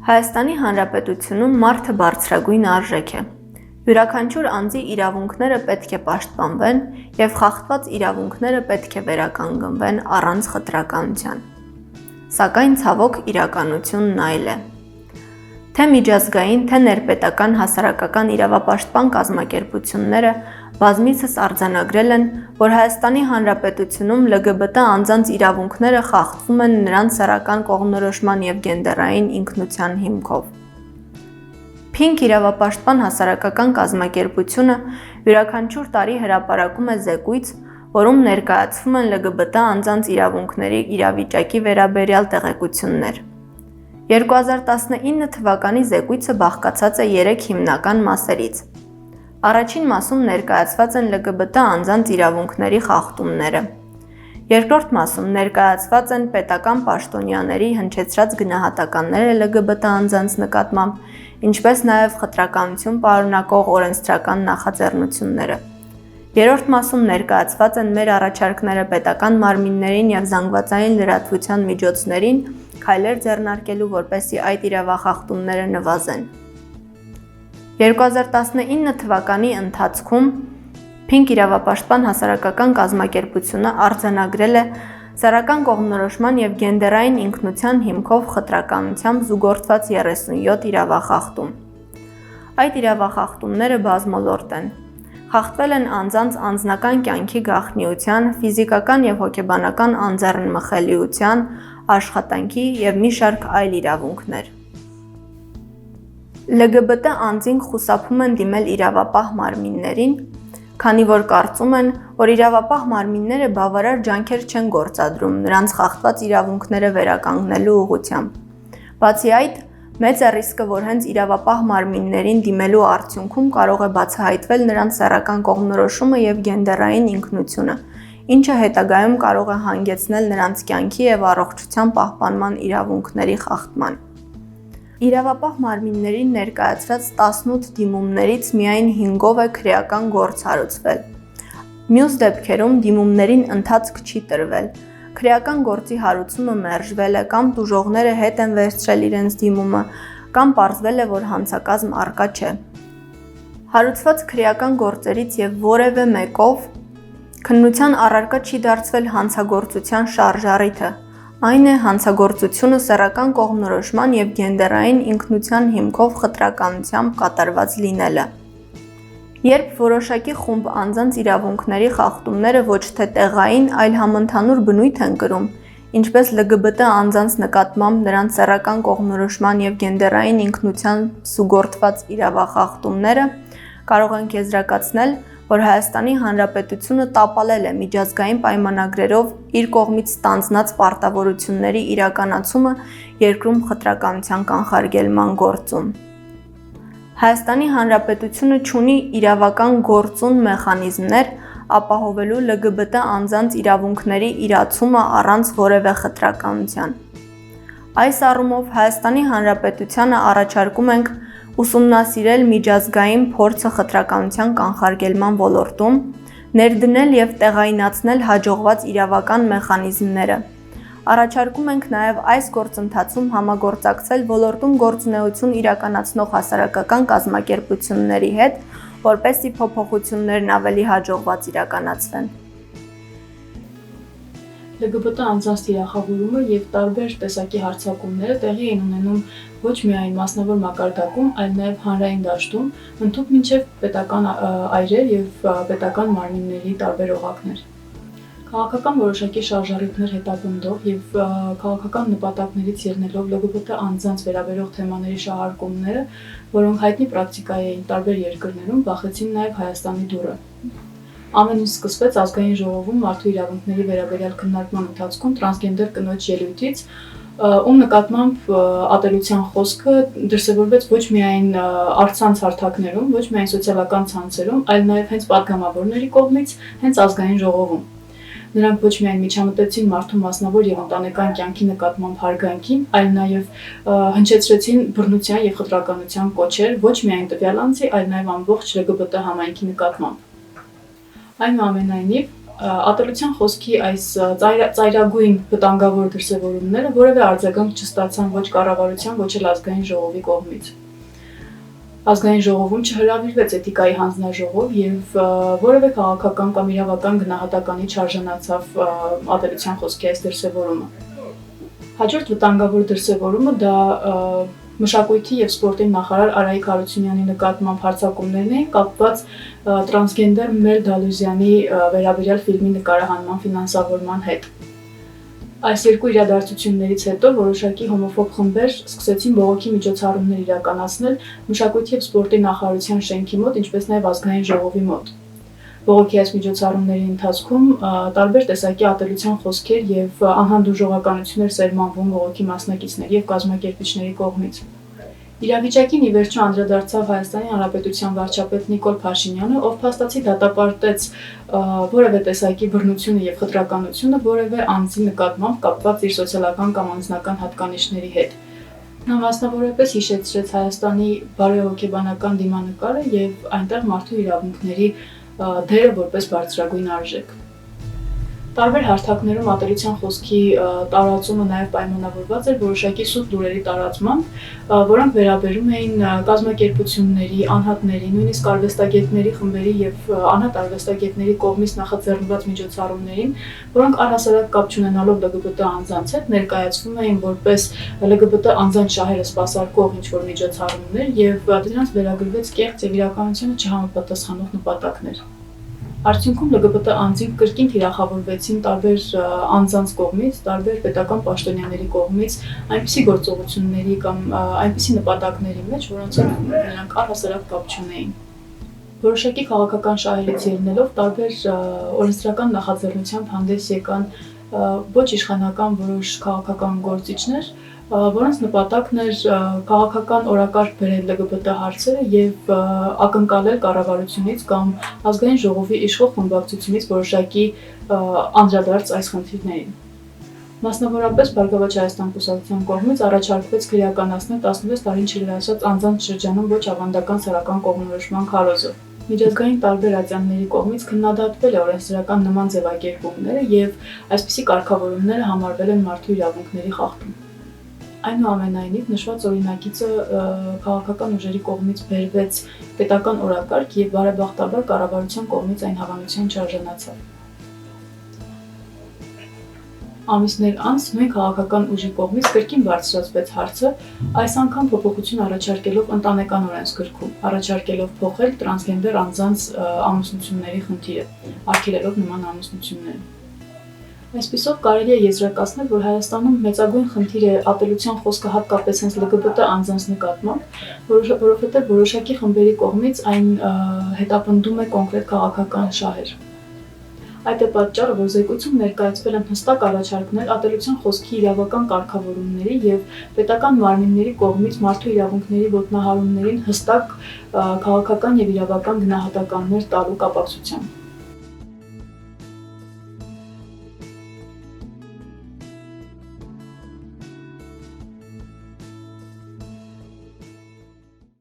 Հայաստանի Հանրապետությունում մարդը բարձրագույն արժեք է։ Յուրաքանչյուր անձի իրավունքները պետք է պաշտպանվեն և խախտված իրավունքները պետք է վերականգնվեն առանց խտրականության։ Սակայն ցավոք իրականությունն այլ է։ Թե միջազգային, թե ներպետական հասարակական իրավապաշտպան կազմակերպությունները բազմիցս արձանագրել են, որ Հայաստանի Հանրապետությունում LGBT անձանց իրավունքները խախտվում են նրանց սեռական կողմնորոշման և գենդերային ինքնության հիմքով։ Փինք իրավապաշտպան հասարակական կազմակերպությունը յուրաքանչյուր տարի հրապարակում է զեկույց, որում ներկայացվում են LGBT անձանց իրավունքների իրավիճակի վերաբերյալ տեղեկություններ։ 2019 թվականի զեկույցը բաղկացած է 3 հիմնական մասերից։ Առաջին մասում ներկայացված են LGBT անձանց իրավունքների խախտումները։ Երկրորդ մասում ներկայացված են պետական պաշտոնյաների հնչեցրած գնահատականները LGBT անձանց նկատմամբ, ինչպես նաև խտրականություն պարունակող օրենսդրական նախաձեռնությունները։ Երրորդ մասում ներկայացված են մեր առաջարկները պետական մարմիններին և զանգվածային լրատվության միջոցներին քայլեր ձեռնարկելու, որպեսզի այդ իրավախախտումները նվազեն։ 2019 թվականի ընթացքում Փինք իրավապաշտպան հասարակական կազմակերպությունը արձանագրել է սեռական կողմնորոշման և գենդերային ինքնության հիմքով խտրականությամբ զուգորդված 37 իրավախախտում։ Այդ իրավախախտումները բազմոլորտ են։ Խախտվել են անձանց անձնական կյանքի գաղտնիության, ֆիզիկական և հոգեբանական անձեռնմխելիության, աշխատանքի և մի շարք այլ իրավունքներ։ LGBT անձինք խուսափում են դիմել իրավապահ մարմիններին, քանի որ կարծում են, որ իրավապահ մարմինները բավարար ջանքեր չեն գործադրում նրանց խախտված իրավունքները վերականգնելու ուղղությամբ։ Բացի այդ, մեծ է ռիսկը, որ հենց իրավապահ մարմիններին դիմելու արդյունքում կարող է բացահայտվել նրանց սեռական կողմնորոշումը և գենդերային ինքնությունը, ինչը հետագայում կարող է հանգեցնել նրանց կյանքի և առողջության պահպանման իրավունքների խախտման։ Իրավապահ մարմիններին ներկայացրած 18 դիմումներից միայն 5-ով է քրեական գործ հարուցվել։ Մյուս դեպքերում դիմումներին ընթացք չի տրվել, քրեական գործի հարուցումը մերժվել է կամ տուժողները հետ են վերցրել իրենց դիմումը, կամ պարզվել է, որ հանցակազմ առկա չէ։ Հարուցված քրեական գործերից և որևէ մեկով քննության առարկա չի դարձվել հանցագործության շարժառիթը, այն է հանցագործությունը սեռական կողմնորոշման և գենդերային ինքնության հիմքով խտրականությամբ կատարված լինելը։ Երբ որոշակի խումբ անձանց իրավունքների խախտումները ոչ թե տեղային, այլ համընդհանուր բնույթ են կրում, ինչպես LGBT անձանց նկատմամբ նրանց սեռական կողմնորոշման և գենդերային ինքնության զուգորդված իրավախախտումները, կարող ենք եզրակացնել, որ Հայաստանի Հանրապետությունը տապալել է միջազգային պայմանագրերով իր կողմից ստանձնած պարտավորությունների իրականացումը երկրում խտրականության կանխարգելման գործում։ Հայաստանի Հանրապետությունը չունի իրավական գործուն մեխանիզմներ ապահովելու LGBT անձանց իրավունքների իրացումը առանց որևէ խտրականության։ Այս առումով Հայաստանի Հանրապետությանը առաջարկում ենք ուսումնասիրել միջազգային փորձը խտրականության կանխարգելման ոլորտում, ներդնել և տեղայնացնել հաջողված իրավական մեխանիզմները։ Առաջարկում ենք նաև այս գործընթացում համագործակցել ոլորտում գործունեություն իրականացնող հասարակական կազմակերպությունների հետ, որպեսզի փոփոխություններն ավելի հաջողված իրականացվեն։ LGBT անձանց թիրախավորումը և տարբեր տեսակի հարձակումները տեղի են ունենում ոչ միայն մասնավոր մակարդակում, այլ նաև հանրային դաշտում, ընդհուպ մինչև պետական այրեր և պետական մարմինների տարբեր օղակներ։ Քաղաքական որոշակի շարժառիթներ հետապնդող և քաղաքական նպատակներից ելնելով LGBT անձանց վերաբերող թեմաների շահարկումները, որոնք հայտնի պրակտիկա էին տարբեր երկրներում, բախեցին նաև Հայաստանի դուռը։ Ամեն ինչ սկսվեց Ազգային ժողովում մարդու իրավունքների վերաբերյալ քննարկման ընթացքում տրանսգենդեր կնոջ ելույթից, ում նկատմամբ ատելության խոսքը դրսևորվեց ոչ միայն առցանց հարթակներում, ոչ միայն սոցիալական ցանցերում, այլ նաև հենց պատգամավորների կողմից, հենց Ազգային ժողովում։ Նրանք ոչ միայն միջամտեցին մարդու մասնավոր և ընտանեկան կյանքի նկատմամբ հարգանքին, այլ նաև հնչեցրեցին բռնության և խտրականության կոչեր ոչ միայն տվյալ անձի, այլ նաև ամբողջ LGBT համայնքի նկատմամբ։ Այնուամենայնիվ, Ատելության խոսքի այս ծայրագույն վտանգավոր դրսևորումները որևէ արձագանք չստացան ոչ կառավարության, ոչ էլ ազգային ժողովի կողմից։ Ազգային ժողովում չհրավիրվեց էթիկայի հանձնաժողով եւ որևէ քաղաքական կամ իրավական գնահատականի չարժանացավ ատելության խոսքի այս դրսևորումը։ Հաջորդ վտանգավոր դրսևորումը դա Մշակույթի եւ սպորտի նախարար Արայիկ Հարությունյանի նկատմամբ հարձակումներն էին կապված տրանսգենդեր Մել Դալուզյանի վերաբերյալ ֆիլմի նկարահանման ֆինանսավորման հետ։ Այս երկու իրադարձություններից հետո որոշակի հոմոֆոբ խմբեր սկսեցին բողոքի միջոցառումներ իրականացնել Մշակույթի եւ սպորտի նախարարության շենքի մոտ, ինչպես նաեւ ազգային ժողովի մոտ։ Բողոքի այս միջոցառումների ընթացքում տարբեր տեսակի ատելության խոսքեր եւ անհանդուրժողականություններ սերմանվում բողոքի մասնակիցների եւ կազմակերպիչների կողմից։ Իրավիճակին ի վերջո անդրադարձավ Հայաստանի Հանրապետության վարչապետ Նիկոլ Փաշինյանը, ով փաստացի դատապարտեց որևէ տեսակի բռնությունը եւ խտրականությունը որևէ անձի նկատմամբ կապված իր սոցիալական կամ անձնական հատկանիշների հետ։ Նա մասնավորապես հիշեցրեց Հայաստանի բարոյհոգեբանական դիմանկարը եւ այնտեղ մարդու իրավունքների դերը որպես բարձրագույն արժեք։ Տարբեր հարթակներում ատելության խոսքի տարածումը նաև պայմանավորված էր որոշակի սուտ լուրերի տարածմամբ, որոնք վերաբերում էին կազմակերպությունների, անհատների, նույնիսկ արվեստագետների խմբերի եւ անհատ արվեստագետների կողմից նախաձեռնված միջոցառումներին, որոնք առհասարակ կապ չունենալով LGBT անձանց հետ ներկայացվում էին որպես LGBT անձանց շահերը սպասարկող ինչ-որ միջոցառումներ եւ դրանց վերագրվեց կեղծ եւ իրականությունը չհամապատասխանող նպատակներ։ Արդյունքում LGBT անձինք կրկին թիրախավորվեցին տարբեր անձանց կողմից, տարբեր պետական պաշտոնյաների կողմից այնպիսի գործողությունների կամ այնպիսի նպատակների մեջ, որոնց հետ նրանք առհասարակ կապ չունեին։ Որոշակի քաղաքական շահերից ելնելով տարբեր օրենսդրական նախաձեռնությամբ հանդես եկան ոչ իշխանական որոշ քաղաքական գործիչներ, որոնց նպատակն էր քաղաքական օրակարգ բերել LGBT հարցերը եւ ակնկալել կառավարությունից կամ ազգային ժողովի իշխող խմբակցությունից որոշակի անդրադարձ այս խնդիրներին։ Մասնավորապես Բարգավաճ Հայաստան կուսակցության կողմից առաջարկվեց քրեականացնել 16 տարին չլրացած անձանց շրջանում ոչ ավանդական սեռական կողմնորոշման քարոզը։ Միջազգային տարբեր ատյանների կողմից քննադատվել է օրենսդրական նման ձևակերպումները եւ այսպիսի կարգավորումները համարվել են մարդու իրավունքների խախտում։ Այնուամենայնիվ նշված օրինակիցը քաղաքական ուժերի կողմից բերվեց պետական օրակարգ եւ բարեբախտաբար կառավարության կողմից այն հավանության չարժանացավ։ Ամիսներ անց նույն քաղաքական ուժի կողմից կրկին բարձրացվեց հարցը, այս անգամ փոփոխություն առաջարկելով ընտանեկան օրենսգրքում, առաջարկելով փոխել տրանսգենդեր անձանց ամուսնությունների խնդիրը, արգելելով նման ամուսնությունները։ Այսպիսով կարելի է եզրակացնել, որ Հայաստանում մեծագույն խնդիր է ատելության խոսքը հատկապես հենց LGBT անձանց նկատմամբ, որովհետև որոշակի խմբերի կողմից այն հետապնդում է կոնկրետ քաղաքական շահեր։ Այդ է պատճառը, որ զեկույցում ներկայացվել են հստակ առաջարկներ ատելության խոսքի իրավական կարգավորումների եւ պետական մարմինների կողմից մարդու իրավունքների ոտնահարումներին հստակ քաղաքական եւ իրավական գնահատականներ տալու կապակցությամբ։